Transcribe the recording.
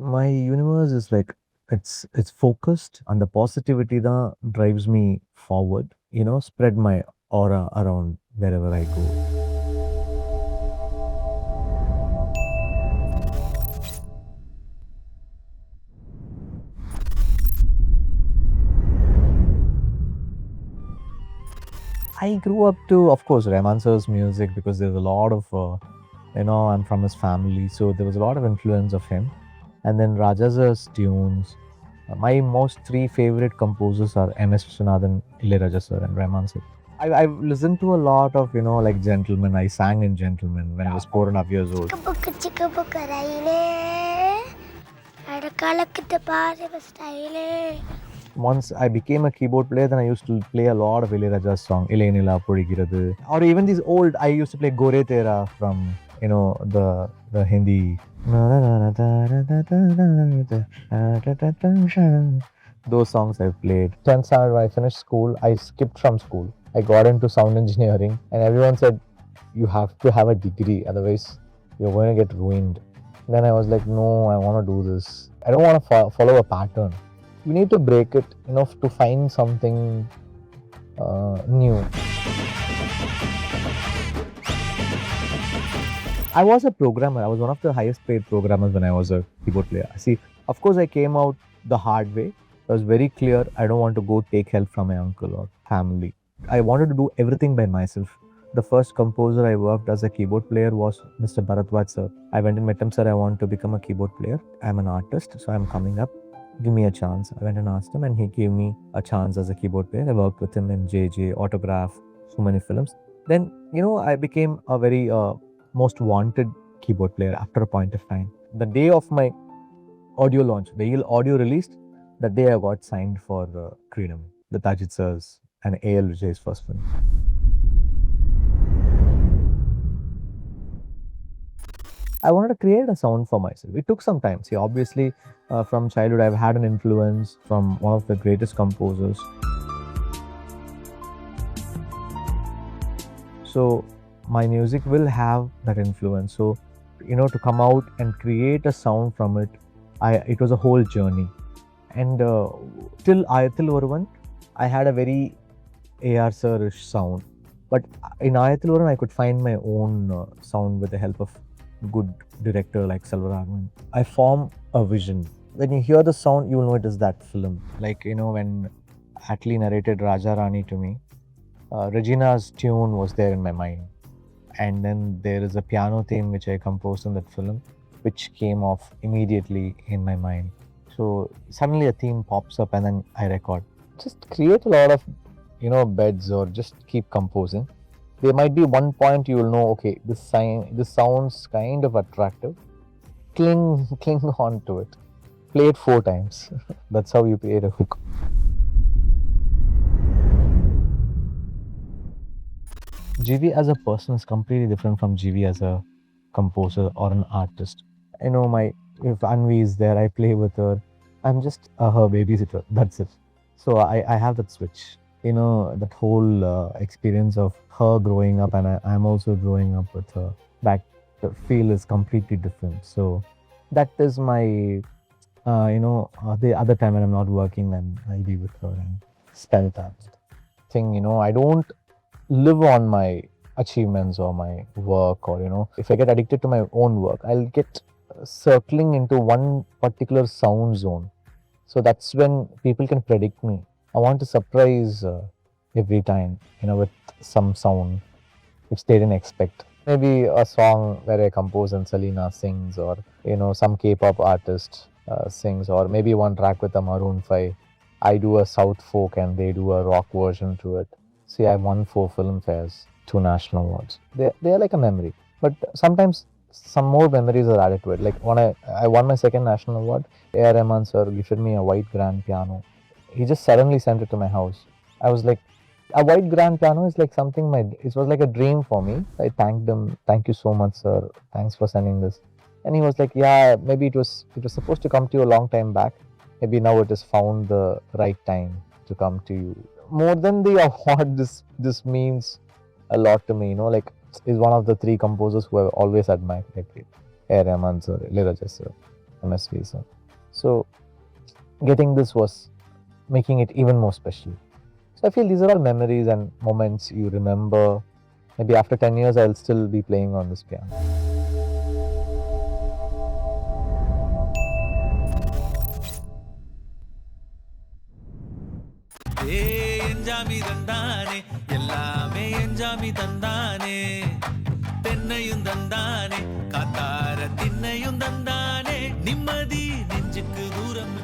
My universe is like it's focused and the positivity that drives me forward. Spread my aura around wherever I go. I grew up to, of course, Rahman sir's music because there's a lot of, I'm from his family, so there was a lot of influence of him. And then Raja sir's tunes. My most three favorite composers are M.S. Vishwanathan, Ilayaraja sir, and Rahman sir. I've listened to a lot of, like Gentleman. I sang in Gentleman when I was 4.5 years old. Once I became a keyboard player, then I used to play a lot of Ilayaraja's song, Ilainila Podigirathu. Or even these old, I used to play Gore Tera from, the Hindi. Those songs I've played. 10th standard, when I finished school, I skipped from school. I got into sound engineering, and everyone said, you have to have a degree, otherwise, you're going to get ruined. Then I was like, no, I want to do this. I don't want to follow a pattern. You need to break it, to find something new. I was a programmer. I was one of the highest paid programmers when I was a keyboard player. See, of course, I came out the hard way. I was very clear. I don't want to go take help from my uncle or family. I wanted to do everything by myself. The first composer I worked as a keyboard player was Mr. Bharatwaj sir. I went and met him, sir. I want to become a keyboard player. I'm an artist, so I'm coming up. Give me a chance. I went and asked him, and he gave me a chance as a keyboard player. I worked with him in JJ, Autograph, so many films. Then, I became a very most wanted keyboard player after a point of time. The day of my audio launch, the audio released, the day I got signed for Freedom, the Tajid Sir's and A.L. Vijay's first film. I wanted to create a sound for myself. It took some time. See, obviously, from childhood, I've had an influence from one of the greatest composers. So, my music will have that influence. So, to come out and create a sound from it, it was a whole journey. And till Ayathil Varuvan, I had a very A.R. Sir-ish sound. But in Ayathil Varuvan, I could find my own sound with the help of good director like Selvaraghavan. I form a vision. When you hear the sound, you will know it is that film. Like, when Atlee narrated Raja Rani to me, Regina's tune was there in my mind. And then there is a piano theme which I composed in that film, which came off immediately in my mind. So suddenly a theme pops up and then I record. Just create a lot of, beds or just keep composing. There might be one point you will know, okay, this sounds kind of attractive. Cling on to it. Play it 4 times. That's how you create a hook. GV as a person is completely different from GV as a composer or an artist. If Anvi is there, I play with her. I'm just her babysitter. That's it. So I have that switch. That whole experience of her growing up and I'm also growing up with her. That feel is completely different. So that is my, the other time when I'm not working, then I be with her and spend that thing. I don't live on my achievements or my work, or if I get addicted to my own work, I'll get circling into one particular sound zone. So that's when people can predict me. I want to surprise every time, with some sound which they didn't expect. Maybe a song where I compose and Selena sings, or some K-pop artist sings, or maybe one track with a Maroon 5. I do a South folk and they do a rock version to it. See, I won 4 film fairs, 2 national awards. They are like a memory. But sometimes some more memories are added to it. Like when I won my 2nd national award, A.R. Rahman sir gifted me a white grand piano. He just suddenly sent it to my house. I was like, a white grand piano is like something it was like a dream for me. I thanked him. Thank you so much, sir. Thanks for sending this. And he was like, yeah, maybe it was supposed to come to you a long time back. Maybe now it has found the right time to come to you. More than the award, this means a lot to me. Like, is one of the 3 composers who I've always admired. Like A.R. Rahman sir, Ilayaraja sir, mesmerizing. So getting this was making it even more special. So I feel these are all memories and moments you remember. Maybe after 10 years, I'll still be playing on this piano. எஞ்சாமி தந்தானே எல்லாமே எஞ்சாமி தந்தானே தென்னையும் தந்தானே காத்தார திண்ணையும் தந்தானே நிம்மதி நெஞ்சுக்கு தூரம்